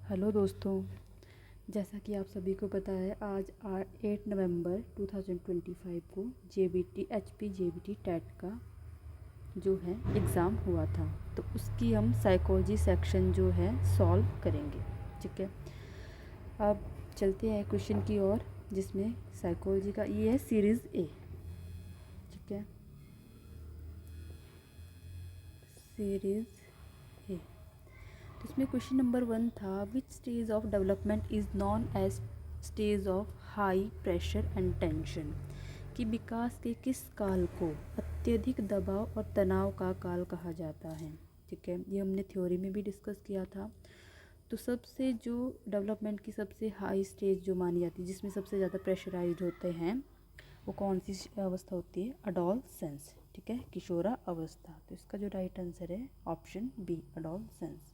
Hello दोस्तों, जैसा कि आप सभी को पता है आज 8 नवंबर 2025 को एचपी जेबीटी टेट का जो है एग्ज़ाम हुआ था। तो उसकी हम साइकोलॉजी सेक्शन जो है सॉल्व करेंगे। ठीक है, अब चलते हैं क्वेश्चन की ओर, जिसमें साइकोलॉजी का ये है सीरीज़ ए। ठीक है, सीरीज़ ए। तो इसमें क्वेश्चन नंबर 1 था, which stage of development is known as stage of high pressure and tension, कि विकास के किस काल को अत्यधिक दबाव और तनाव का काल कहा जाता है। ठीक है, ये हमने थ्योरी में भी डिस्कस किया था। तो सबसे जो डेवलपमेंट की सबसे हाई स्टेज जो मानी जाती है, जिसमें सबसे ज़्यादा प्रेशराइज होते हैं, वो कौन सी अवस्था होती है? अडोलसेंस। ठीक है, किशोरा अवस्था। तो इसका जो राइट आंसर है option B, adolescence.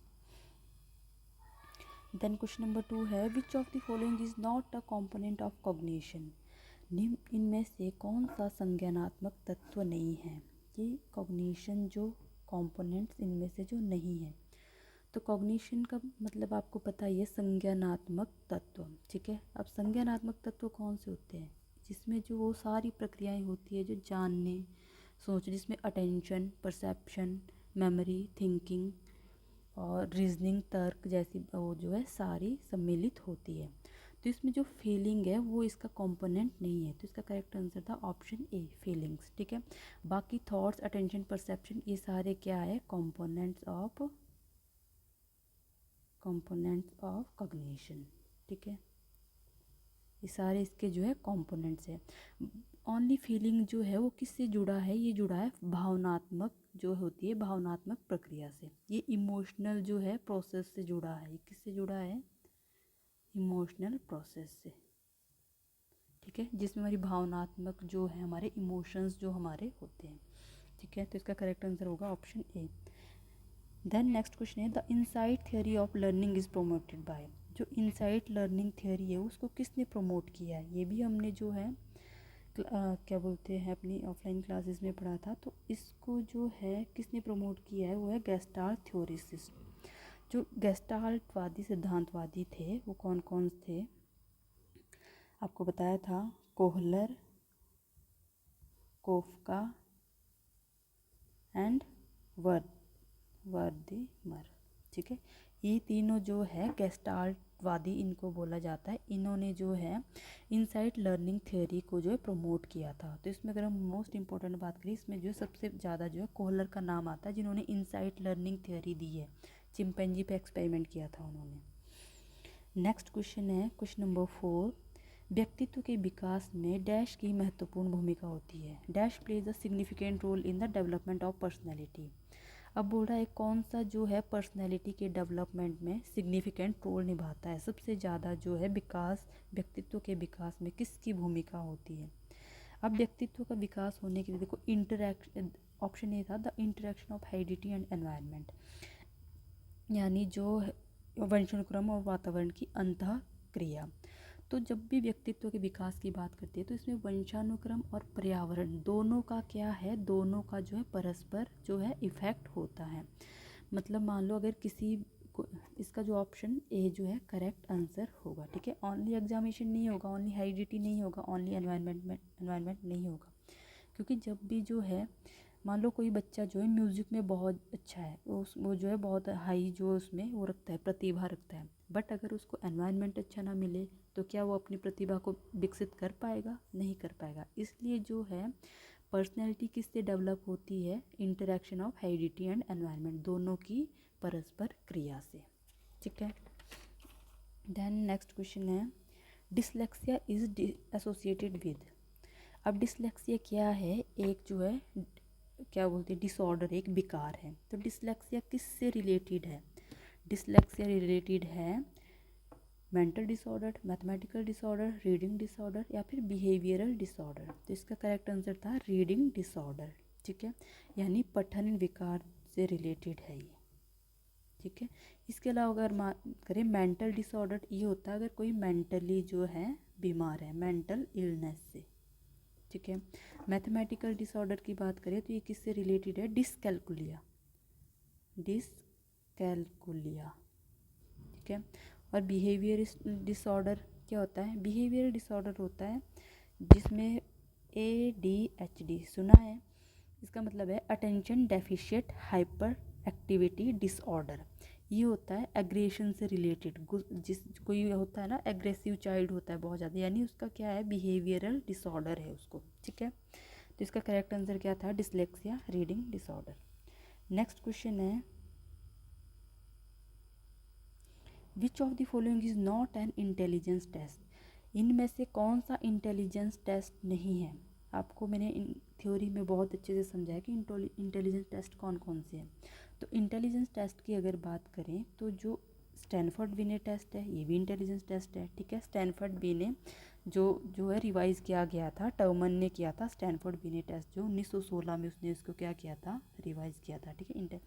Then question number 2 है, which of the following is not a component of cognition, निम्न इनमें से कौन सा संज्ञानात्मक तत्व नहीं है। ये कॉग्निशन जो कॉम्पोनेंट्स इनमें से जो नहीं है। तो कॉग्निशन का मतलब आपको पता ही है, संज्ञानात्मक तत्व। ठीक है, अब संज्ञानात्मक तत्व कौन से होते हैं? जिसमें जो वो सारी प्रक्रियाएं होती है जो जानने सोच, जिसमें अटेंशन, परसेप्शन, मेमोरी, थिंकिंग और रीजनिंग, तर्क जैसी वो जो है सारी सम्मिलित होती है। तो इसमें जो फीलिंग है वो इसका कंपोनेंट नहीं है। तो इसका करेक्ट आंसर था ऑप्शन ए, फीलिंग्स। ठीक है, बाकी थॉट्स, अटेंशन, परसेप्शन, ये सारे क्या है? Components of cognition. ठीक है, ये सारे इसके जो है कंपोनेंट्स है। ओनली फीलिंग जो है वो किससे जुड़ा है? ये जुड़ा है भावनात्मक जो होती है, भावनात्मक प्रक्रिया से। ये इमोशनल जो है प्रोसेस से जुड़ा है। ये किससे जुड़ा है? इमोशनल प्रोसेस से। ठीक है, जिसमें हमारी भावनात्मक जो है, हमारे इमोशंस जो हमारे होते हैं। ठीक है, तो इसका करेक्ट आंसर होगा option A. Then next question है, the insight theory of learning is promoted by. जो इनसाइट लर्निंग थियोरी है उसको किसने प्रमोट किया है? ये भी हमने जो है क्या बोलते हैं अपनी ऑफलाइन क्लासेस में पढ़ा था। तो इसको जो है किसने प्रमोट किया है? वो है गेस्टाल्ट थ्योरिसिस्ट। जो गेस्टाल्टवादी सिद्धांतवादी थे वो कौन कौन थे? आपको बताया था, कोहलर, कोफका एंड वर्दीमर। ठीक है, ये तीनों जो है गेस्टाल्टवादी इनको बोला जाता है। इन्होंने जो है इनसाइट लर्निंग थ्योरी को जो है प्रमोट किया था। तो इसमें अगर हम मोस्ट इंपॉर्टेंट बात करें, इसमें जो सबसे ज़्यादा जो है कोहलर का नाम आता है, जिन्होंने इनसाइट लर्निंग थ्योरी दी है। चिंपैंजी पे एक्सपेरिमेंट किया था उन्होंने। नेक्स्ट क्वेश्चन है क्वेश्चन नंबर 4, व्यक्तित्व के विकास में डैश की महत्वपूर्ण भूमिका होती है। Dash plays a significant role in the development of personality. अब बोल रहा है कौन सा जो है पर्सनैलिटी के डेवलपमेंट में सिग्निफिकेंट रोल निभाता है, सबसे ज़्यादा जो है विकास, व्यक्तित्व के विकास में किसकी भूमिका होती है। अब व्यक्तित्व का विकास होने के लिए देखो, इंटरैक्शन, ऑप्शन ए था the interaction of heredity and environment, यानी जो वंशानुक्रम और वातावरण की अंतः क्रिया। तो जब भी व्यक्तित्व के विकास की बात करते हैं तो इसमें वंशानुक्रम और पर्यावरण दोनों का क्या है? दोनों का जो है परस्पर जो है इफेक्ट होता है। मतलब मान लो अगर किसी को, इसका जो ऑप्शन ए जो है करेक्ट आंसर होगा। ठीक है, ओनली एग्जामिनेशन नहीं होगा, ओनली हेरिडिटी नहीं होगा, ओनली एनवायरनमेंट नहीं होगा। क्योंकि जब भी जो है मान लो कोई बच्चा जो है म्यूज़िक में बहुत अच्छा है, वो जो है बहुत हाई जो उसमें वो रखता है, प्रतिभा रखता है, बट अगर उसको एनवायरनमेंट अच्छा ना मिले तो क्या वो अपनी प्रतिभा को विकसित कर पाएगा? नहीं कर पाएगा। इसलिए जो है पर्सनैलिटी किससे डेवलप होती है? Interaction of heredity and environment, दोनों की परस्पर क्रिया से। ठीक है, देन नेक्स्ट क्वेश्चन है, डिसलेक्सिया इज एसोसिएटेड विद। अब डिसलेक्सिया क्या है? एक जो है क्या बोलते हैं डिसऑर्डर, एक विकार है। तो डिसलेक्सिया किससे रिलेटेड है? डिसलेक्सिया रिलेटेड है mental disorder, mathematical disorder, reading disorder या फिर बिहेवियरल डिसऑर्डर। तो इसका करेक्ट आंसर था रीडिंग डिसऑर्डर। ठीक है, यानी पठन विकार से रिलेटेड है ये। ठीक है, इसके अलावा अगर करें मेंटल डिसऑर्डर, ये होता है अगर कोई मेंटली जो है बीमार है, मेंटल इलनेस से। ठीक है, मैथमेटिकल डिसऑर्डर की बात करें तो ये किससे रिलेटेड है? डिसकैलकुलिया। ठीक है, और बिहेवियर डिसऑर्डर क्या होता है? बिहेवियर डिसऑर्डर होता है जिसमें ADHD सुना है, इसका मतलब है attention deficient hyper activity disorder. ये होता है एग्रेशन से रिलेटेड, जिस कोई होता है ना एग्रेसिव चाइल्ड होता है बहुत ज़्यादा, यानी उसका क्या है? बिहेवियरल डिसऑर्डर है उसको, ठीक है। तो इसका करेक्ट आंसर क्या था? Dyslexia reading disorder. Next question है which of the following is not an intelligence test? इनमें से कौन सा इंटेलिजेंस टेस्ट नहीं है? आपको मैंने थ्योरी में बहुत अच्छे से समझाया कि इंटेलिजेंस टेस्ट कौन कौन से हैं। तो इंटेलिजेंस टेस्ट की अगर बात करें तो जो स्टैनफोर्ड बिने टेस्ट है ये भी इंटेलिजेंस टेस्ट है, ठीक है। स्टैनफोर्ड बिने जो है रिवाइज किया गया था, टर्मन ने किया था स्टैनफोर्ड बिने टेस्ट, जो 1916 में उसने इसको क्या किया था? रिवाइज किया था, ठीक है।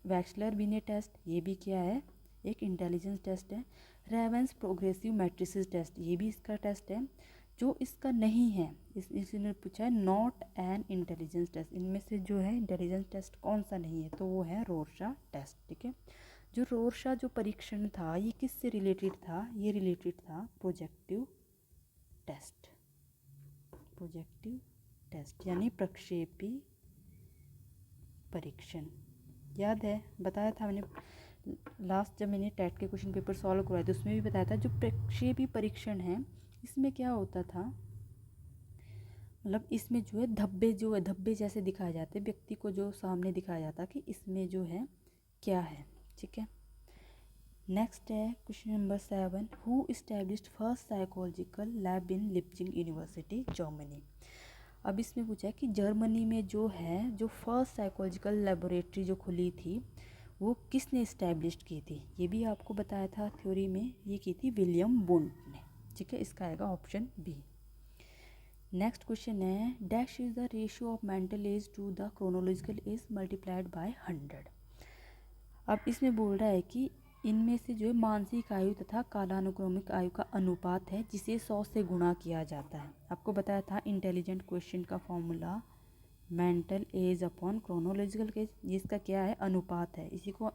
वैक्सलर बिने टेस्ट ये भी क्या है? एक इंटेलिजेंस टेस्ट है। रेवेंस प्रोग्रेसिव मैट्रिसेस टेस्ट ये भी इसका टेस्ट है। जो इसका नहीं है, इसने पूछा है नॉट एन इंटेलिजेंस टेस्ट, इनमें से जो है इंटेलिजेंस टेस्ट कौन सा नहीं है? तो वो है रोरशा टेस्ट, ठीक है। जो रोरशा जो परीक्षण था ये किससे रिलेटेड था? ये रिलेटेड था प्रोजेक्टिव टेस्ट, प्रोजेक्टिव टेस्ट यानी प्रक्षेपी परीक्षण। याद है, बताया था मैंने लास्ट जब मैंने टेट के क्वेश्चन पेपर सॉल्व करवाए थे उसमें भी बताया था जो प्रक्षेपी परीक्षण है इसमें क्या होता था, मतलब इसमें जो है धब्बे जैसे दिखाए जाते, व्यक्ति को जो सामने दिखाया जाता कि इसमें जो है क्या है, ठीक है। नेक्स्ट है question number 7, who established first psychological lab in Leipzig university Germany? अब इसमें पूछा है कि जर्मनी में जो है जो फर्स्ट साइकोलॉजिकल लेबोरेटरी जो खुली थी वो किसने इस्टेब्लिश की थी? ये भी आपको बताया था थ्योरी में, ये की थी विलियम वुंड ने, ठीक है। इसका आएगा ऑप्शन बी। नेक्स्ट क्वेश्चन है dash is the ratio of mental age to the chronological age multiplied by 100। अब इसमें बोल रहा है कि इनमें से जो है मानसिक आयु तथा कालानुक्रमिक आयु का अनुपात है जिसे 100 से गुणा किया जाता है। आपको बताया था इंटेलिजेंट क्वेश्चन का formula mental as upon chronological age, जिसका क्या है? अनुपात है। इसी को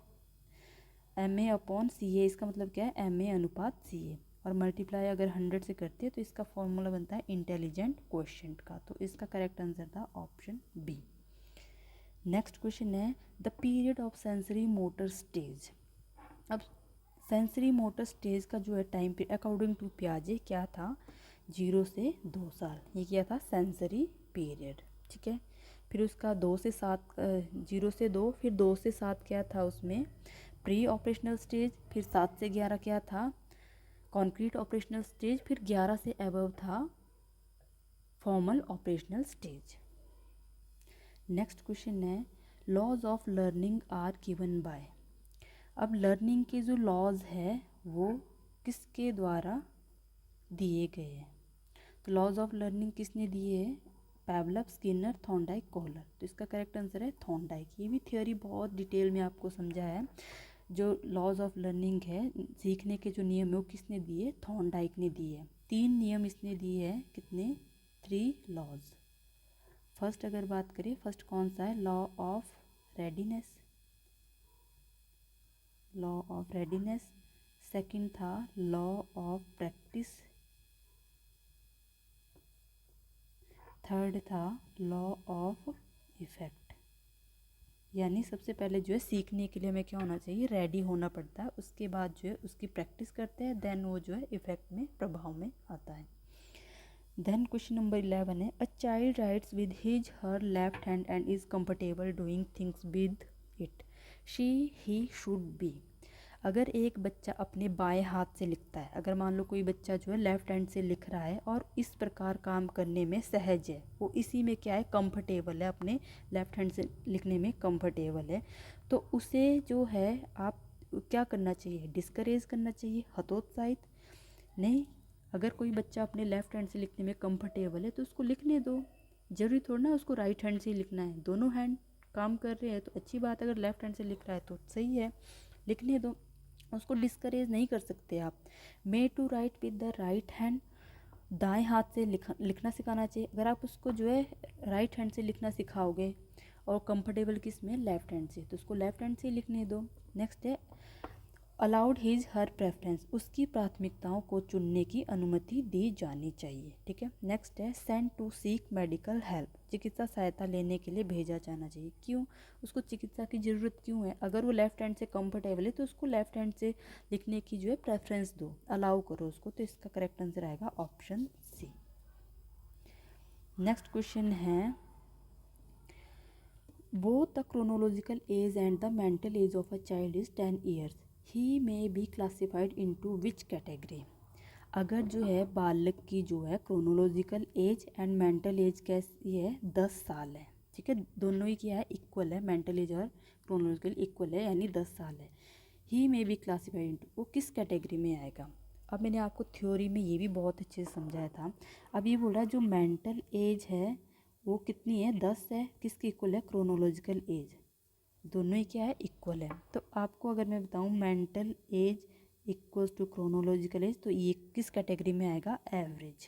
MA अपॉन CA, इसका मतलब क्या है? MA अनुपात CA, और मल्टीप्लाई अगर 100 से करते हैं तो इसका फॉर्मूला बनता है इंटेलिजेंट क्वेश्चन का। तो इसका करेक्ट आंसर था ऑप्शन बी। नेक्स्ट क्वेश्चन है the period of sensory motor stage. अब सेंसरी मोटर स्टेज का जो है टाइम पीरियड अकॉर्डिंग टू पियाजे क्या था? 0 से 2 साल, ये क्या था? सेंसरी पीरियड, ठीक है। फिर उसका 2 से 7, 0 से 2, फिर 2 से 7 क्या था उसमें? प्री ऑपरेशनल स्टेज, फिर 7 से 11 क्या था? कॉन्क्रीट ऑपरेशनल स्टेज, फिर 11 से अबव था formal operational stage. Next question है laws of learning are given by. अब लर्निंग के जो लॉज है वो किसके द्वारा दिए गए हैं? तो लॉज ऑफ लर्निंग किसने दिए हैं? पैवलव, स्किनर, थॉर्नडाइक, कोहलर। तो इसका करेक्ट आंसर है थॉर्नडाइक। ये भी थ्योरी बहुत डिटेल में आपको समझा है। जो लॉज ऑफ लर्निंग है, सीखने के जो नियम है वो किसने दिए? थॉर्नडाइक ने दिए। 3 नियम इसने दिए हैं, कितने? 3 लॉज। फर्स्ट अगर बात करें, फर्स्ट कौन सा है? Law of readiness, law of readiness. Second था लॉ ऑफ प्रैक्टिस। थर्ड था लॉ ऑफ इफेक्ट। यानी सबसे पहले जो है सीखने के लिए हमें क्या होना चाहिए? रेडी होना पड़ता है, उसके बाद जो है उसकी प्रैक्टिस करते हैं, देन वो जो है इफेक्ट में, प्रभाव में आता है। देन क्वेश्चन नंबर 11 है a child rights with his her left hand and is comfortable doing things with it, she he should be. अगर एक बच्चा अपने बाएं हाथ से लिखता है, अगर मान लो कोई बच्चा जो है लेफ्ट हैंड से लिख रहा है और इस प्रकार काम करने में सहज है, वो इसी में क्या है? कंफर्टेबल है, अपने लेफ्ट हैंड से लिखने में कंफर्टेबल है, तो उसे जो है आप क्या करना चाहिए? डिस्करेज करना चाहिए, हतोत्साहित नहीं। अगर कोई बच्चा अपने लेफ्ट हैंड से लिखने में कंफर्टेबल है तो उसको लिखने दो, जरूरी थोड़ा ना उसको राइट हैंड से ही लिखना है। दोनों हैंड काम कर रहे हैं तो अच्छी बात है, अगर लेफ्ट हैंड से लिख रहा है तो सही है, लिखने दो, उसको डिस्करेज नहीं कर सकते आप। May to write with the right hand, दाएं हाथ से लिखना सिखाना चाहिए। अगर आप उसको जो है राइट हैंड से लिखना सिखाओगे और कंफर्टेबल किस में? लेफ्ट हैंड से, तो उसको लेफ्ट हैंड से ही लिखने दो। नेक्स्ट है अलाउड हिज हर प्रेफरेंस, उसकी प्राथमिकताओं को चुनने की अनुमति दी जानी चाहिए। ठीक है। नेक्स्ट है send to seek medical help, चिकित्सा सहायता लेने के लिए भेजा जाना चाहिए। क्यों, उसको चिकित्सा की ज़रूरत क्यों है? अगर वो लेफ्ट हैंड से कंफर्टेबल है तो उसको लेफ्ट हैंड से लिखने की जो है प्रेफरेंस दो, अलाउ करो उसको। तो इसका करेक्ट आंसर आएगा ऑप्शन सी। नेक्स्ट क्वेश्चन है both the chronological as and the mental as of a child is 10 years, he may be classified into which category. अगर जो है बालक की जो है chronological age and mental as कैसी है, 10 साल है। ठीक है, दोनों ही क्या है, इक्वल है, मेंटल एज और क्रोनोलॉजिकल इक्वल है, यानी 10 साल है। ही मे बी क्लासिफाइड इनटू, वो किस कैटेगरी में आएगा? अब मैंने आपको थ्योरी में ये भी बहुत अच्छे से समझाया था। अब ये बोल रहा है जो मेंटल एज है वो कितनी है, 10 है, किसकी इक्वल है, क्रोनोलॉजिकल एज, दोनों ही क्या है, इक्वल है। तो आपको अगर मैं बताऊं mental age equals to chronological age, तो ये किस कैटेगरी में आएगा, एवरेज,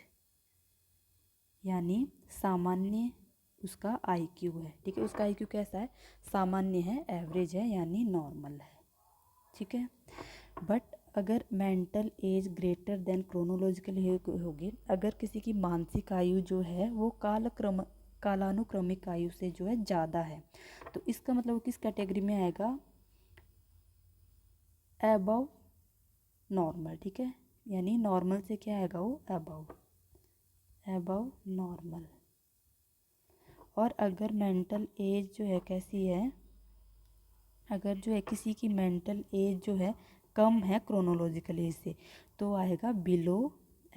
यानी सामान्य उसका आईक्यू है। ठीक है, उसका आईक्यू कैसा है, सामान्य है, एवरेज है, यानी नॉर्मल है। ठीक है, बट अगर mental as greater than chronological होगी, अगर किसी की मानसिक आयु जो है वो कालानुक्रमिक आयु से जो है ज़्यादा है, तो इसका मतलब वो किस कैटेगरी में आएगा, अबव नॉर्मल। ठीक है, यानी नॉर्मल से क्या आएगा, वो अबव नॉर्मल। और अगर मेंटल एज जो है कैसी है, अगर जो है किसी की मेंटल एज जो है कम है क्रोनोलॉजिकल एज से, तो आएगा बिलो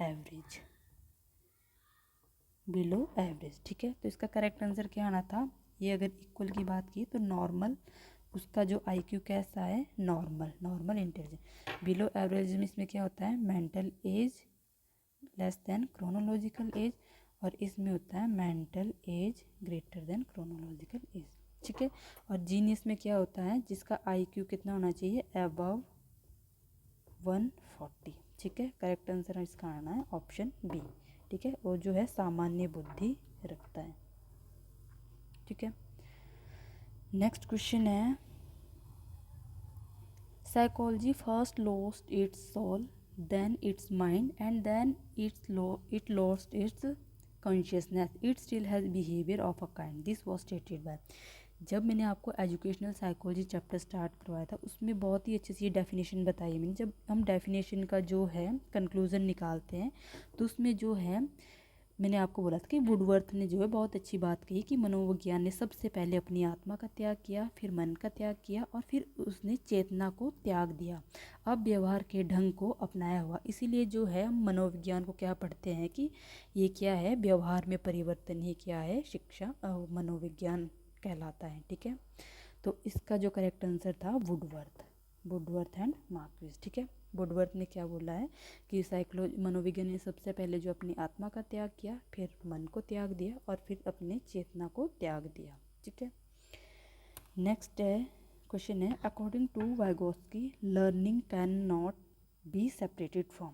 एवरेज, बिलो एवरेज। ठीक है, तो इसका करेक्ट आंसर क्या आना था, ये अगर इक्वल की बात की तो नॉर्मल, उसका जो आईक्यू कैसा है, नॉर्मल इंटेलिजेंस। बिलो एवरेज में इसमें क्या होता है, mental as less than chronological age, और इसमें होता है mental as greater than chronological age. ठीक है, और जीनियस में क्या होता है, जिसका आईक्यू कितना होना चाहिए, अबव 140। ठीक है, करेक्ट आंसर इसका आना है ऑप्शन बी। ठीक है, वो जो है सामान्य बुद्धि रखता है। ठीक है, नेक्स्ट क्वेश्चन है psychology first lost its soul, then its mind, and then it lost its consciousness, it still has behaviour of a kind, this was stated by. जब मैंने आपको एजुकेशनल साइकोलॉजी चैप्टर स्टार्ट करवाया था, उसमें बहुत ही अच्छे से ये डेफिनेशन बताई है मैंने। जब हम डेफिनेशन का जो है कंक्लूज़न निकालते हैं, तो उसमें जो है मैंने आपको बोला था कि वुडवर्थ ने जो है बहुत अच्छी बात कही कि मनोविज्ञान ने सबसे पहले अपनी आत्मा का त्याग किया, फिर मन का त्याग किया, और फिर उसने चेतना को त्याग दिया, अब व्यवहार के ढंग को अपनाया हुआ। इसीलिए जो है हम मनोविज्ञान को क्या पढ़ते हैं कि ये क्या है, व्यवहार में परिवर्तन ही क्या है, शिक्षा मनोविज्ञान कहलाता है। ठीक है, तो इसका जो करेक्ट आंसर था वुडवर्थ एंड मार्क्वेस। ठीक है, वुडवर्थ ने क्या बोला है कि मनोविज्ञान ने सबसे पहले जो अपनी आत्मा का त्याग किया, फिर मन को त्याग दिया, और फिर अपने चेतना को त्याग दिया। ठीक है, नेक्स्ट है क्वेश्चन है according to Vygotsky learning can not be separated from.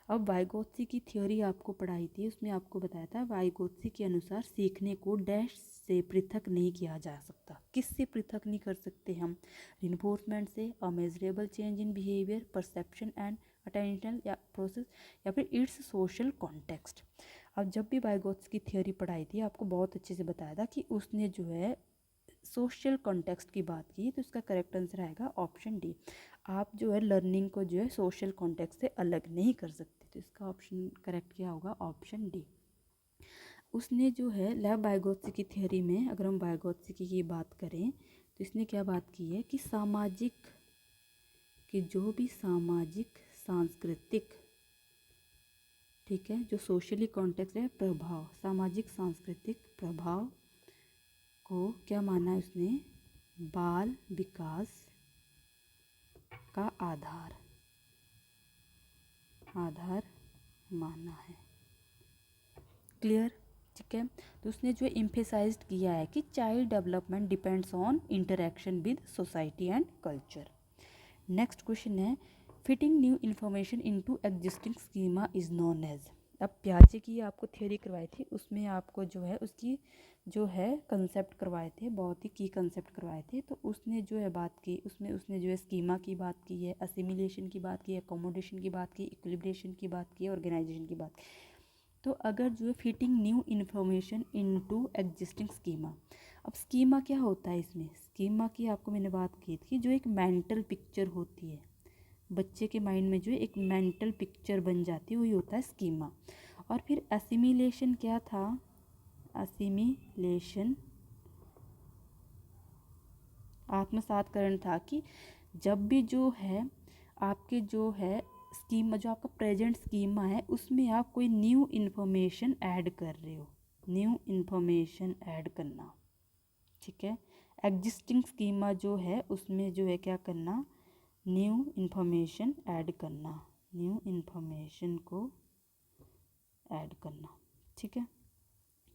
अब वाइगोत्स्की की थ्योरी आपको पढ़ाई थी, उसमें आपको बताया था वाइगोत्स्की के अनुसार सीखने को डैश से पृथक नहीं किया जा सकता। किससे पृथक नहीं कर सकते हम, रिन्फोर्समेंट से, a measurable change in behaviour, perception and attentional या प्रोसेस, या फिर इट्स सोशल कॉन्टेक्स्ट। अब जब भी वाइगोत्स्की की थ्योरी पढ़ाई थी, आपको बहुत अच्छे से बताया था कि उसने जो है सोशल कॉन्टेक्स्ट की बात की, तो इसका करेक्ट आंसर आएगा ऑप्शन डी। आप जो है लर्निंग को जो है सोशल कॉन्टेक्स्ट से अलग नहीं कर सकते, तो इसका ऑप्शन करेक्ट क्या होगा, ऑप्शन डी। उसने जो है लेव वाइगोत्स्की की थ्योरी में, अगर हम वाइगोत्स्की की बात करें तो इसने क्या बात की है कि सामाजिक कि जो भी सामाजिक सांस्कृतिक, ठीक है, जो सोशली कॉन्टेक्स्ट है, प्रभाव, सामाजिक सांस्कृतिक प्रभाव को क्या माना है उसने, बाल विकास का आधार माना है। क्लियर। ठीक है, तो उसने जो एम्फेसाइज्ड किया है कि child development depends on interaction with society and culture. Next question है fitting new information into existing schema is known as. अब पियाजे की आपको थ्योरी करवाई थी, उसमें आपको जो है उसकी जो है कंसेप्ट करवाए थे, बहुत ही की कंसेप्ट करवाए थे। तो उसने जो है बात की, उसमें उसने जो है स्कीमा की बात की है, असिमिलेशन की बात की है, अकोमोडेशन की बात की, इक्विलिब्रेशन की बात की है, ऑर्गेनाइजेशन की बात की। तो अगर जो है fitting new information into existing schema, अब स्कीमा क्या होता है इसमें, स्कीमा की आपको मैंने बात की थी, जो एक मेंटल पिक्चर होती है बच्चे के माइंड में, जो एक मेंटल पिक्चर बन जाती है, वही होता है स्कीमा। और फिर असिमिलेशन क्या था, असिमिलेशन आत्मसातकरण था कि जब भी जो है आपके जो है स्कीमा, जो आपका प्रेजेंट स्कीमा है, उसमें आप कोई न्यू इन्फॉर्मेशन ऐड कर रहे हो, न्यू इन्फॉर्मेशन ऐड करना, ठीक है। एग्जिस्टिंग स्कीमा जो है उसमें जो है क्या करना, न्यू इन्फॉर्मेशन ऐड करना, न्यू इन्फॉर्मेशन को ऐड करना, ठीक है।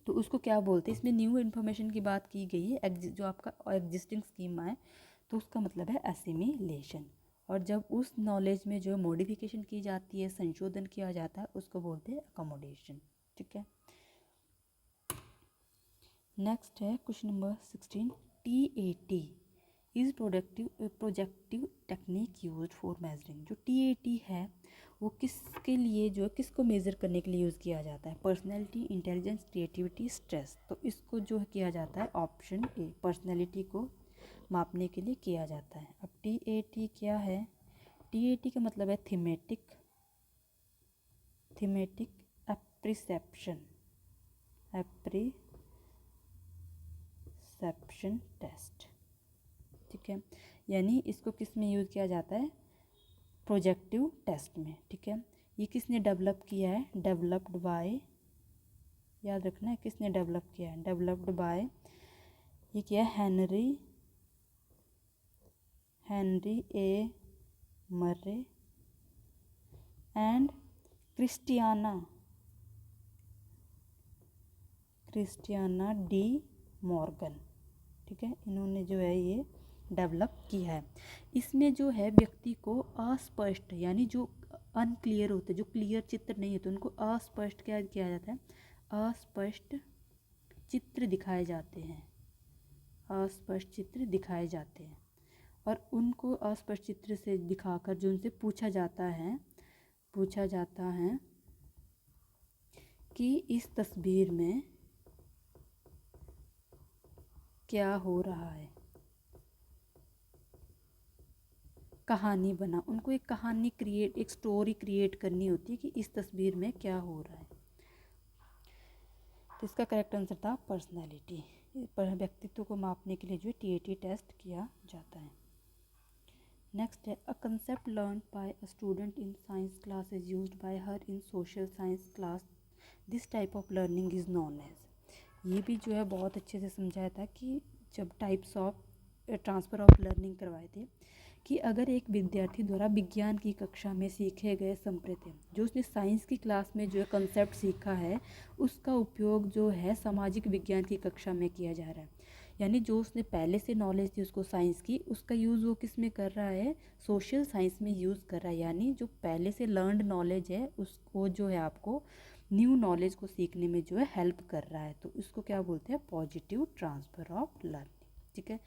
तो उसको क्या बोलते हैं, इसमें न्यू इन्फॉर्मेशन की बात की गई है, जो आपका एग्जिस्टिंग स्कीमा है, तो उसका मतलब है एसिमिलेशन। और जब उस नॉलेज में जो मॉडिफिकेशन की जाती है, संशोधन किया जाता है, उसको बोलते हैं अकोमोडेशन, ठीक है। नेक्स्ट है question number 16, TAT is projective technique used for measuring. जो TAT है वो किसके लिए, जो है किसको मेज़र करने के लिए यूज़ किया जाता है, पर्सनैलिटी, इंटेलिजेंस, क्रिएटिविटी, स्ट्रेस। तो इसको जो है किया जाता है ऑप्शन ए, पर्सनैलिटी को मापने के लिए किया जाता है। अब TAT क्या है, TAT का मतलब है थीमेटिक एप्रिसेप्शन टेस्ट, ठीक है। यानी इसको किस में यूज़ किया जाता है, प्रोजेक्टिव टेस्ट में, ठीक है। ये किसने डेवलप किया है, डेवलप्ड बाय, याद रखना है किसने डेवलप किया है, डेवलप्ड बाय, ये क्या है, Henry A Murray and Christiana D Morgan, ठीक है। इन्होंने जो है ये डेवलप किया है। इसमें जो है व्यक्ति को अस्पष्ट, यानी जो अनक्लियर होते, जो क्लियर चित्र नहीं होते, उनको अस्पष्ट क्या किया जाता है, अस्पष्ट चित्र दिखाए जाते हैं, अस्पष्ट चित्र दिखाए जाते हैं। और उनको अस्पष्ट चित्र से दिखाकर जो उनसे पूछा जाता है कि इस तस्वीर में क्या हो रहा है, कहानी बना, उनको एक कहानी क्रिएट, एक स्टोरी क्रिएट करनी होती है कि इस तस्वीर में क्या हो रहा है। तो इसका करेक्ट आंसर था पर्सनैलिटी। पर व्यक्तित्व को मापने के लिए जो TAT टेस्ट किया जाता है। नेक्स्ट है, a concept learn by a student in science class is used by her in social science class, this type of learning is known as. ये भी जो है बहुत अच्छे से समझाया था कि जब types of transfer of learning करवाए थे, कि अगर एक विद्यार्थी द्वारा विज्ञान की कक्षा में सीखे गए संप्रति, जो उसने साइंस की क्लास में जो है कंसेप्ट सीखा है, उसका उपयोग जो है सामाजिक विज्ञान की कक्षा में किया जा रहा है। यानी जो उसने पहले से नॉलेज थी उसको साइंस की, उसका यूज़ वो किस में कर रहा है, सोशल साइंस में यूज़ कर रहा है। यानी जो पहले से लर्नड नॉलेज है उसको जो है आपको न्यू नॉलेज को सीखने में जो है हेल्प कर रहा है। तो इसको क्या बोलते हैं, पॉजिटिव ट्रांसफ़र ऑफ लर्निंग, ठीक है।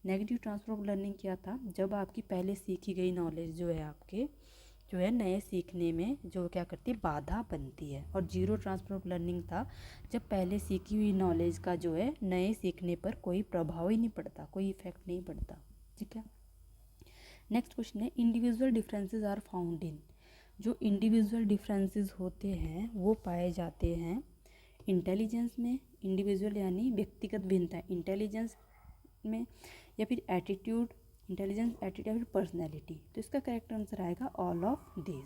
नेगेटिव ट्रांसफ़र ऑफ लर्निंग क्या था, जब आपकी पहले सीखी गई नॉलेज जो है आपके जो है नए सीखने में जो क्या करती है, बाधा बनती है। और जीरो ट्रांसफ़र ऑफ लर्निंग था, जब पहले सीखी हुई नॉलेज का जो है नए सीखने पर कोई प्रभाव ही नहीं पड़ता, कोई इफेक्ट नहीं पड़ता, ठीक है। नेक्स्ट क्वेश्चन है, individual differences are found in. जो इंडिविजुअल डिफरेंसेस होते हैं वो पाए जाते हैं इंटेलिजेंस में, इंडिविजुअल यानी व्यक्तिगत भिन्नता, इंटेलिजेंस में, या फिर एटीट्यूड, इंटेलिजेंस, एटीट्यूड, या फिर पर्सनैलिटी। तो इसका करेक्ट आंसर आएगा ऑल ऑफ दिस,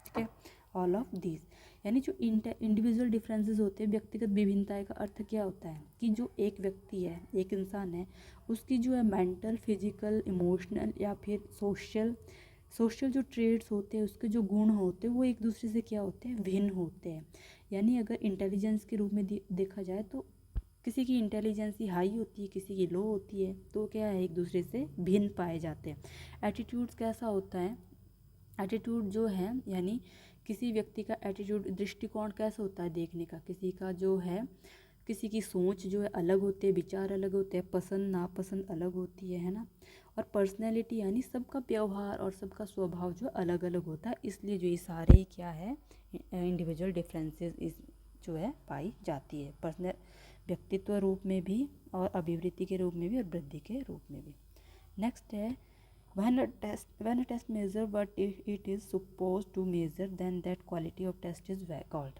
ठीक है, ऑल ऑफ दिस। यानी जो इंडिविजुअल डिफरेंसेस होते हैं, व्यक्तिगत विभिन्नता का अर्थ क्या होता है कि जो एक व्यक्ति है, एक इंसान है, उसकी जो है मेंटल, फिजिकल, इमोशनल या फिर सोशल जो ट्रेड्स होते हैं, उसके जो गुण होते हैं, वो एक दूसरे से क्या होते हैं, भिन्न होते हैं। यानी अगर इंटेलिजेंस के रूप में देखा जाए तो किसी की इंटेलिजेंस हाई होती है, किसी की लो होती है, तो क्या है, एक दूसरे से भिन्न पाए जाते हैं। एटीट्यूड्स कैसा होता है, एटीट्यूड जो है यानी किसी व्यक्ति का एटीट्यूड, दृष्टिकोण कैसा होता है देखने का, किसी का जो है, किसी की सोच जो है अलग होते हैं, विचार अलग होते हैं, पसंद नापसंद अलग होती है ना। और पर्सनैलिटी यानी सबका व्यवहार और सबका स्वभाव जो अलग अलग होता है, इसलिए जो ये सारे क्या है इंडिविजुअल डिफरेंसेस इस जो है पाई जाती है, पर्सनल व्यक्तित्व रूप में भी और अभिवृत्ति के रूप में भी और वृद्धि के रूप में भी। नेक्स्ट है when a test measure what it is supposed to measure, then that quality of test is called।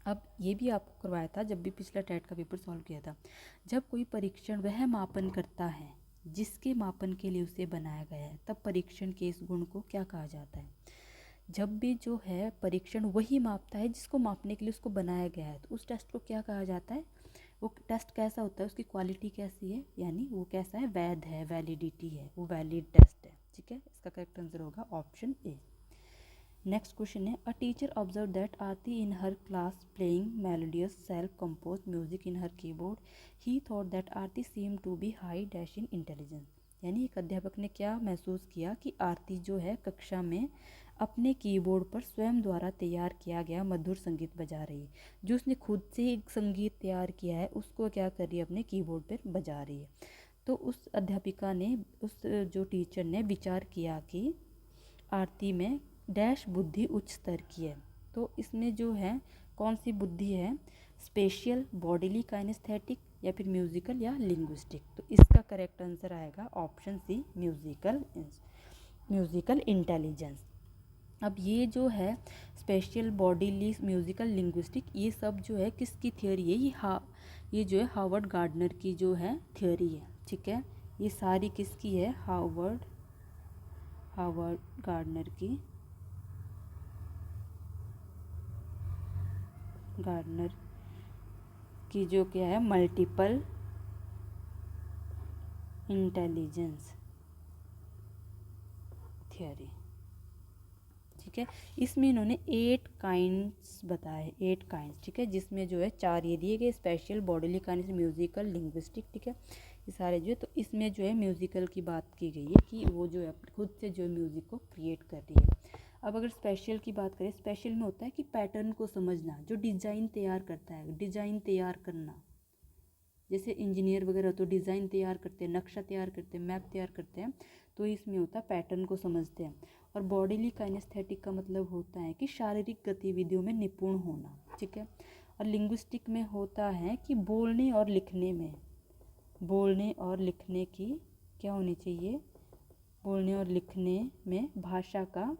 अब ये भी आपको करवाया था जब भी पिछला टेट का पेपर सॉल्व किया था, जब कोई परीक्षण वह मापन करता है जिसके मापन के लिए उसे बनाया गया है, तब परीक्षण के इस गुण को क्या कहा जाता है। जब भी जो है परीक्षण वही मापता है जिसको मापने के लिए उसको बनाया गया है, तो उस टेस्ट को क्या कहा जाता है, वो टेस्ट कैसा होता है, उसकी क्वालिटी कैसी है, यानी वो कैसा है, वैध है, वैलिडिटी है, वो वैलिड टेस्ट है। ठीक है, इसका करेक्ट आंसर होगा ऑप्शन ए। नेक्स्ट क्वेश्चन है a teacher observe that Aarti in her class playing melodious self compose music in her keyboard, he thought that Aarti seem to be high dash in intelligence. यानी एक अध्यापक ने क्या महसूस किया कि आरती जो है कक्षा में अपने कीबोर्ड पर स्वयं द्वारा तैयार किया गया मधुर संगीत बजा रही है। जो उसने खुद से एक संगीत तैयार किया है उसको क्या कर रही है, अपने कीबोर्ड पर बजा रही है। तो उस अध्यापिका ने, उस जो टीचर ने विचार किया कि आरती में डैश बुद्धि उच्च स्तर की है। तो इसमें जो है कौन सी बुद्धि है, स्पेशियल, बॉडीली काइनेस्थेटिक या फिर म्यूजिकल या लिंग्विस्टिक। तो इसका करेक्ट आंसर आएगा ऑप्शन सी, म्यूजिकल इंटेलिजेंस। अब ये जो है स्पेशियल, बॉडीली, म्यूजिकल, लिंग्विस्टिक, ये सब जो है किसकी थियोरी है, ये जो है हार्वर्ड गार्डनर की जो है थियोरी है। ठीक है, ये सारी किसकी है, हार्वर्ड गार्डनर की जो क्या है मल्टीपल इंटेलिजेंस थियोरी। ठीक है, इसमें इन्होंने 8 काइंड्स बताए, 8 काइंड्स। ठीक है, जिसमें जो है 4 ये दिए गए, special, bodily kinds, musical, linguistic. ठीक है, ये सारे जो है, तो इसमें जो है म्यूजिकल की बात की गई है कि वो जो है खुद से जो है म्यूजिक को क्रिएट कर रही है। अब अगर स्पेशल की बात करें, स्पेशल में होता है कि पैटर्न को समझना, जो डिज़ाइन तैयार करता है, डिज़ाइन तैयार करना, जैसे इंजीनियर वगैरह तो डिज़ाइन तैयार करते हैं, नक्शा तैयार करते हैं, मैप तैयार करते हैं, तो इसमें होता है पैटर्न को समझते हैं। और बॉडीली काइनेस्थेटिक का मतलब होता है कि शारीरिक गतिविधियों में निपुण होना। ठीक है, और लिंग्विस्टिक में होता है कि बोलने और लिखने की क्या होनी चाहिए, बोलने और लिखने में भाषा का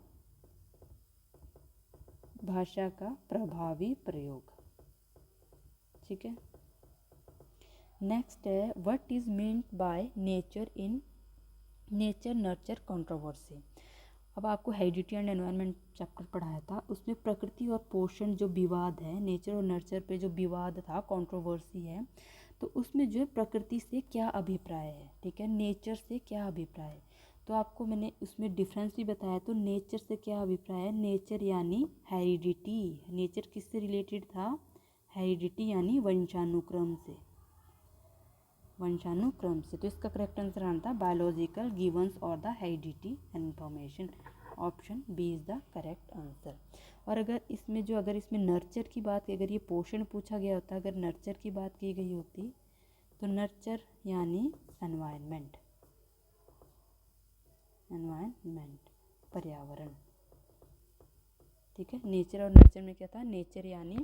प्रभावी प्रयोग। ठीक है, नेक्स्ट है what is meant by nature in nature nurture controversy. अब आपको हेरिडिटी एंड एनवायरनमेंट चैप्टर पढ़ाया था, उसमें प्रकृति और पोषण जो विवाद है, नेचर और नर्चर पे जो विवाद था, कंट्रोवर्सी है, तो उसमें जो है प्रकृति से क्या अभिप्राय है, ठीक है, नेचर से क्या अभिप्राय है। तो आपको मैंने उसमें डिफरेंस भी बताया। तो नेचर से क्या अभिप्राय है, नेचर यानी हेरिडिटी, नेचर किससे रिलेटेड था, हेरिडिटी यानी वंशानुक्रम से। तो इसका करेक्ट आंसर आना था बायोलॉजिकल गिवंस और the heredity information. Option B is the correct answer. और अगर इसमें नर्चर की बात, अगर ये पोषण पूछा गया होता, अगर नर्चर की बात की गई होती, तो नर्चर यानी एनवायरनमेंट, पर्यावरण। ठीक है, नेचर और नर्चर में क्या था, नेचर यानी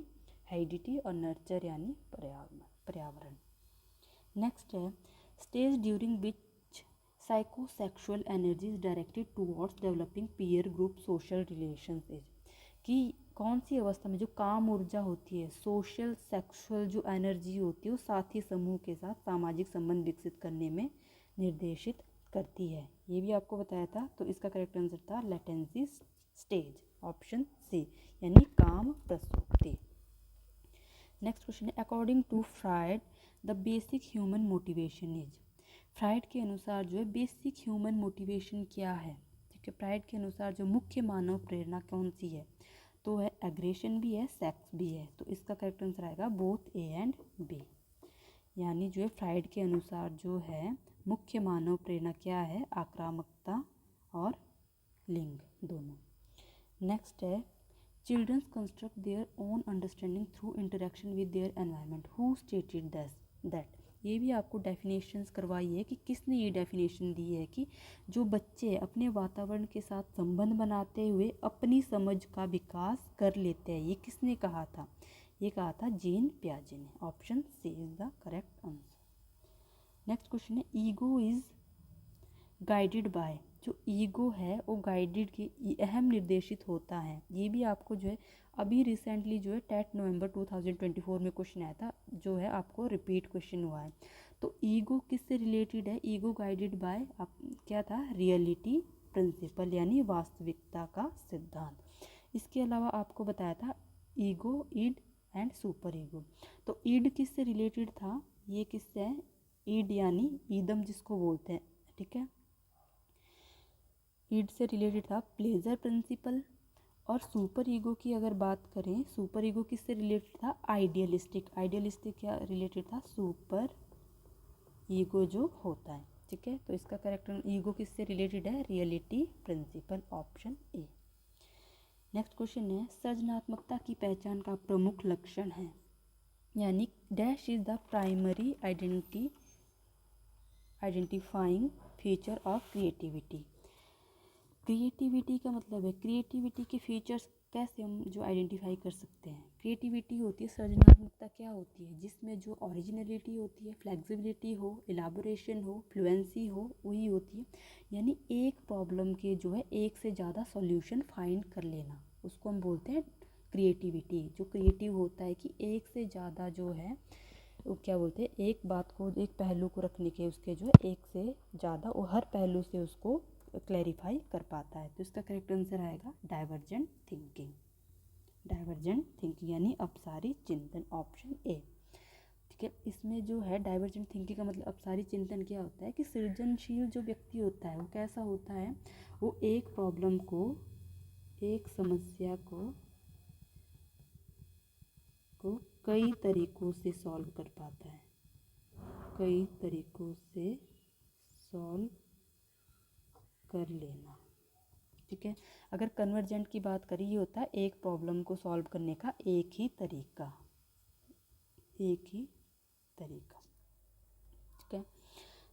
हेरिडिटी और नर्चर यानी पर्यावरण। नेक्स्ट है stage during which psychosexual energy is directed towards developing peer group social relations is. कि कौन सी अवस्था में जो काम ऊर्जा होती है, सोशल सेक्सुअल जो एनर्जी होती है, वो साथी समूह के साथ सामाजिक संबंध विकसित करने में निर्देशित करती है। ये भी आपको बताया था। तो इसका करेक्ट आंसर था लेटेंसी स्टेज, ऑप्शन सी, यानी काम प्रसुप्ति। नेक्स्ट क्वेश्चन है according to Freud the basic human motivation is. Freud के अनुसार जो है बेसिक ह्यूमन मोटिवेशन क्या है। ठीक है, फ्राइड के अनुसार जो मुख्य मानव प्रेरणा कौन सी है, तो है एग्रेशन भी है, सेक्स भी है। तो इसका करेक्ट आंसर आएगा बोथ ए एंड बी। यानी जो है फ्राइड के अनुसार जो है मुख्य मानव प्रेरणा क्या है, आक्रामकता और लिंग, दोनों। नेक्स्ट है children's construct their own understanding through interaction with their environment, who stated that. ये भी आपको डेफिनेशंस करवाई है कि किसने ये डेफिनेशन दी है कि जो बच्चे अपने वातावरण के साथ संबंध बनाते हुए अपनी समझ का विकास कर लेते हैं, ये किसने कहा था? ये कहा था जीन पियाजे ने। Option C is the correct answer. Next question है ईगो इज गाइडेड बाय। जो ईगो है वो गाइडेड की अहम निर्देशित होता है। ये भी आपको जो है अभी रिसेंटली जो है टेट नवंबर 2024 में क्वेश्चन आया था, जो है आपको रिपीट क्वेश्चन हुआ है। तो ईगो किससे रिलेटेड है? ईगो गाइडेड बाय क्या था? रियलिटी प्रिंसिपल यानी वास्तविकता का सिद्धांत। इसके अलावा आपको बताया था ईगो, ईड एंड सुपर ईगो। तो ईड किससे रिलेटेड था? ये किससे है? ईड यानी ईदम जिसको बोलते हैं, ठीक है। ईड से रिलेटेड था प्लेजर प्रिंसिपल। और सुपर ईगो की अगर बात करें, सुपर ईगो किससे रिलेटेड था? आइडियलिस्टिक। आइडियलिस्टिक क्या रिलेटेड था? सुपर ईगो जो होता है, ठीक है। तो इसका करेक्ट ईगो किससे रिलेटेड है? Reality principle, option A. Next question है सृजनात्मकता की पहचान का प्रमुख लक्षण है, यानी dash is the primary identifying feature of creativity. Creativity का मतलब है क्रिएटिविटी के फीचर्स कैसे हम जो आइडेंटिफाई कर सकते हैं। क्रिएटिविटी होती है, सृजनात्मकता क्या होती है? जिसमें जो ओरिजिनलिटी होती है, फ्लेक्सिबिलिटी हो, इलाबोरेशन हो, फ्लुएंसी हो, वही होती है। यानी एक प्रॉब्लम के जो है एक से ज़्यादा सॉल्यूशन फाइंड कर लेना, उसको हम बोलते हैं क्रिएटिविटी। जो क्रिएटिव होता है कि एक से ज़्यादा जो है वो क्या बोलते हैं, एक बात को, एक पहलू को रखने के उसके जो है एक से ज़्यादा वो हर पहलू से उसको क्लैरिफाई कर पाता है। तो इसका करेक्ट आंसर आएगा डाइवर्जेंट थिंकिंग। डाइवर्जेंट थिंकिंग यानी अपसारी चिंतन, ऑप्शन ए, ठीक है। इसमें जो है डाइवर्जेंट थिंकिंग का मतलब अपसारी चिंतन क्या होता है कि सृजनशील जो व्यक्ति होता है वो कैसा होता है? वो एक प्रॉब्लम को, एक समस्या को कई तरीकों से सॉल्व कर पाता है, कई तरीकों से सॉल्व कर लेना, ठीक है। अगर कन्वर्जेंट की बात करें, ये होता है एक प्रॉब्लम को सॉल्व करने का एक ही तरीका, एक ही तरीका, ठीक है।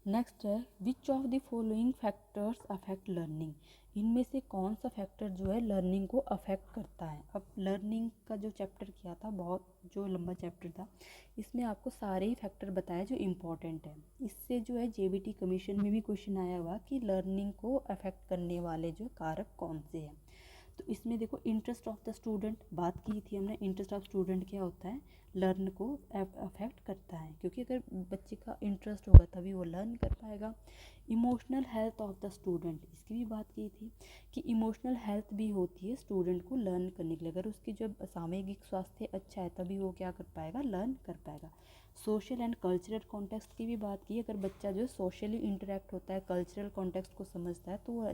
नेक्स्ट है which of the following factors affect learning. इनमें से कौन सा फैक्टर जो है लर्निंग को अफेक्ट करता है? अब लर्निंग का जो चैप्टर किया था, बहुत जो लंबा चैप्टर था, इसमें आपको सारे ही फैक्टर बताए जो इम्पोर्टेंट है। इससे जो है जेबीटी कमीशन में भी क्वेश्चन आया हुआ कि लर्निंग को अफेक्ट करने वाले जो कारक कौन से हैं। तो इसमें देखो इंटरेस्ट ऑफ द स्टूडेंट बात की थी हमने। इंटरेस्ट ऑफ स्टूडेंट क्या होता है? लर्न को अफेक्ट करता है, क्योंकि अगर बच्चे का इंटरेस्ट होगा तभी वो लर्न कर पाएगा। Emotional health of the student, इसकी भी बात की थी कि इमोशनल हेल्थ भी होती है स्टूडेंट को लर्न करने के लिए। अगर उसकी जब सामयिक स्वास्थ्य अच्छा है तभी वो क्या कर पाएगा? लर्न कर पाएगा। सोशल एंड कल्चरल कॉन्टेक्स्ट की भी बात की। अगर बच्चा जो है सोशली इंटरेक्ट होता है, कल्चरल कॉन्टेक्स्ट को समझता है, तो वो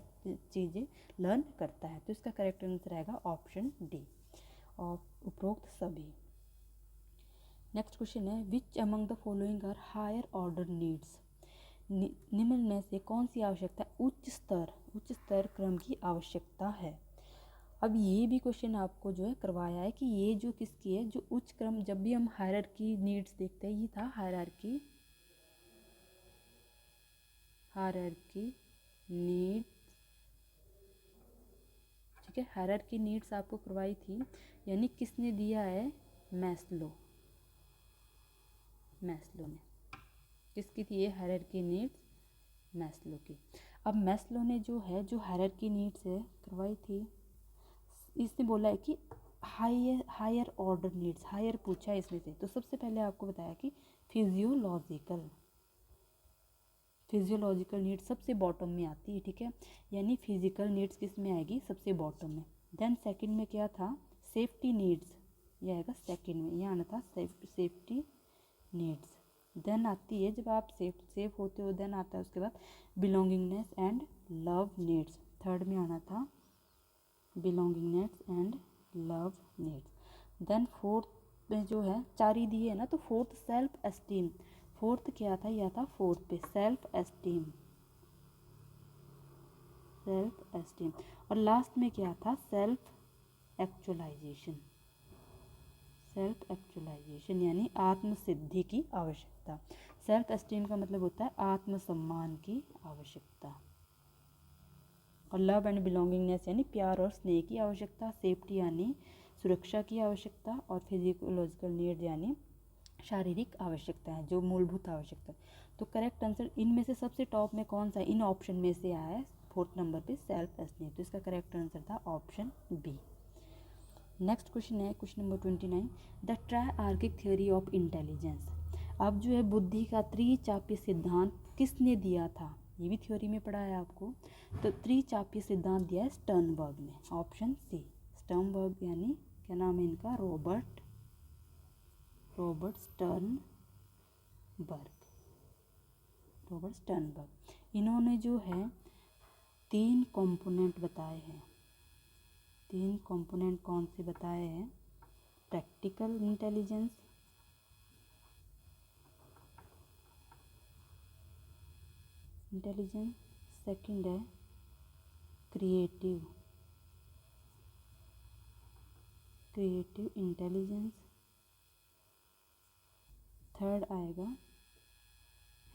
चीज़ें लर्न करता है। तो इसका करेक्ट आंसर आएगा ऑप्शन डी, और उपरोक्त सभी। नेक्स्ट क्वेश्चन है which among the following are higher order needs. निम्न में से कौन सी आवश्यकता उच्च स्तर क्रम की आवश्यकता है? अब ये भी क्वेश्चन आपको जो है करवाया है कि ये जो किसकी है, जो उच्च क्रम, जब भी हम हायरार्की नीड्स देखते हैं, ये था हायरार्की नीड्स, ठीक है। हायरार्की नीड्स आपको करवाई थी, यानी किसने दिया है? मैस्लो ने। किसकी थी ये हायरार्की नीड्स? मैस्लो की। अब मैस्लो ने जो है जो हायरार्की नीड्स है करवाई थी, इसने बोला है कि हायर ऑर्डर नीड्स, हायर पूछा है इसमें से। तो सबसे पहले आपको बताया कि फिजियोलॉजिकल नीड्स सबसे बॉटम में आती है, ठीक है। यानी फिजिकल नीड्स किस में आएगी? सबसे बॉटम में। देन सेकंड में क्या था? सेफ्टी नीड्स, ये आएगा सेकंड में, ये आना था सेफ्टी नीड्स। देन आती है जब आप सेफ होते हो, देन आता है उसके बाद belongingness and love needs. Third में आना था belongingness and love needs. Then fourth में जो है चार ही दिए है ना, तो फोर्थ सेल्फ एस्टीम। फोर्थ क्या था? यह था फोर्थ पे सेल्फ एस्टीम, सेल्फ एस्टीम। और लास्ट में क्या था, सेल्फ एक्चुअलाइजेशन। सेल्फ एक्चुअलाइजेशन यानी आत्मसिद्धि की आवश्यकता। सेल्फ एस्टीम का मतलब होता है आत्मसम्मान की आवश्यकता। और लव एंड बिलोंगिंगनेस यानी प्यार और स्नेह की आवश्यकता। सेफ्टी यानी सुरक्षा की आवश्यकता। और फिजियोलॉजिकल नीड यानी शारीरिक आवश्यकता है, जो मूलभूत आवश्यकता। तो करेक्ट आंसर इनमें से सबसे टॉप में कौन सा इन ऑप्शन में से आया है, 4th नंबर पे सेल्फ एस्टीम। तो इसका करेक्ट आंसर था ऑप्शन बी। नेक्स्ट क्वेश्चन है question number 29, the triarchic theory of intelligence. अब जो है बुद्धि का त्रिचापीय सिद्धांत किसने दिया था, ये भी थ्योरी में पढ़ा है आपको। तो त्रिचापीय सिद्धांत दिया है स्टर्नबर्ग ने, ऑप्शन सी। स्टर्नबर्ग यानी क्या नाम है इनका, रॉबर्ट स्टर्नबर्ग। इन्होंने जो है 3 कंपोनेंट बताए हैं। 3 कंपोनेंट कौन से बताए हैं, प्रैक्टिकल इंटेलिजेंस, सेकंड है क्रिएटिव इंटेलिजेंस, थर्ड आएगा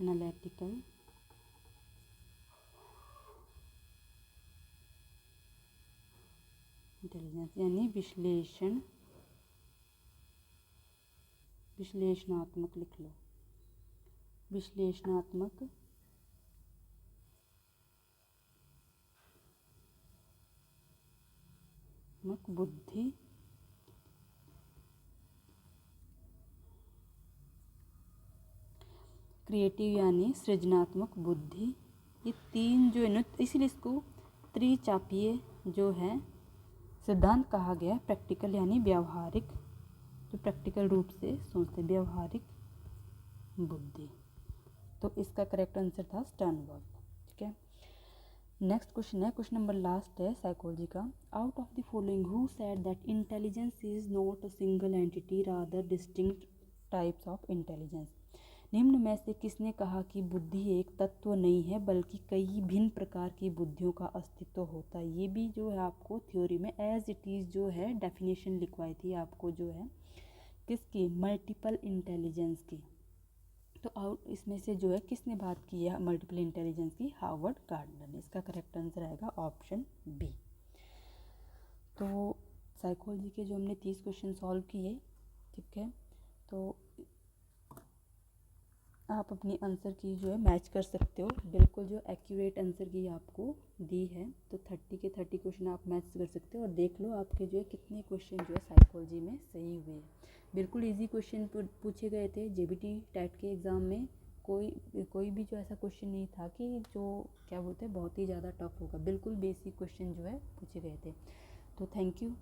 एनालिटिकल इंटेलिजेंस यानी विश्लेषणात्मक, लिख लो, विश्लेषणात्मक बुद्धि। क्रिएटिव यानी सृजनात्मक बुद्धि। ये 3 जो है ना, इसीलिए इसको त्रिचापीय जो है सिद्धांत कहा गया। प्रैक्टिकल यानी व्यावहारिक, जो प्रैक्टिकल रूप से सोचते, व्यावहारिक बुद्धि। तो इसका करेक्ट आंसर था स्टर्नबर्ग। ठीक है, नेक्स्ट क्वेश्चन है क्वेश्चन नंबर लास्ट है साइकोलॉजी का। Out of the following who said that intelligence is not a single entity rather distinct types of intelligence. निम्न में से किसने कहा कि बुद्धि एक तत्व नहीं है बल्कि कई भिन्न प्रकार की बुद्धियों का अस्तित्व होता है। ये भी जो है आपको थ्योरी में एज इट इज़ जो है डेफिनेशन लिखवाई थी आपको, जो है किसकी, मल्टीपल इंटेलिजेंस की। तो आउट इसमें से जो है किसने बात की है मल्टीपल इंटेलिजेंस की, हार्वर्ड गार्डनर ने। इसका करेक्ट आंसर आएगा ऑप्शन बी। तो साइकोलॉजी के जो हमने 30 क्वेश्चन सॉल्व किए, ठीक है, तो आप अपनी आंसर की जो है मैच कर सकते हो, बिल्कुल जो एक्यूरेट आंसर की आपको दी है। तो 30 के 30 क्वेश्चन आप मैच कर सकते हो और देख लो आपके जो है कितने क्वेश्चन जो है साइकोलॉजी में सही हुए हैं। बिल्कुल इजी क्वेश्चन पूछे गए थे। जेबीटी टेट के एग्ज़ाम में कोई भी जो ऐसा क्वेश्चन नहीं था कि जो क्या बोलते हैं बहुत ही ज़्यादा टफ होगा। बिल्कुल बेसिक क्वेश्चन जो है पूछे गए थे। तो थैंक यू।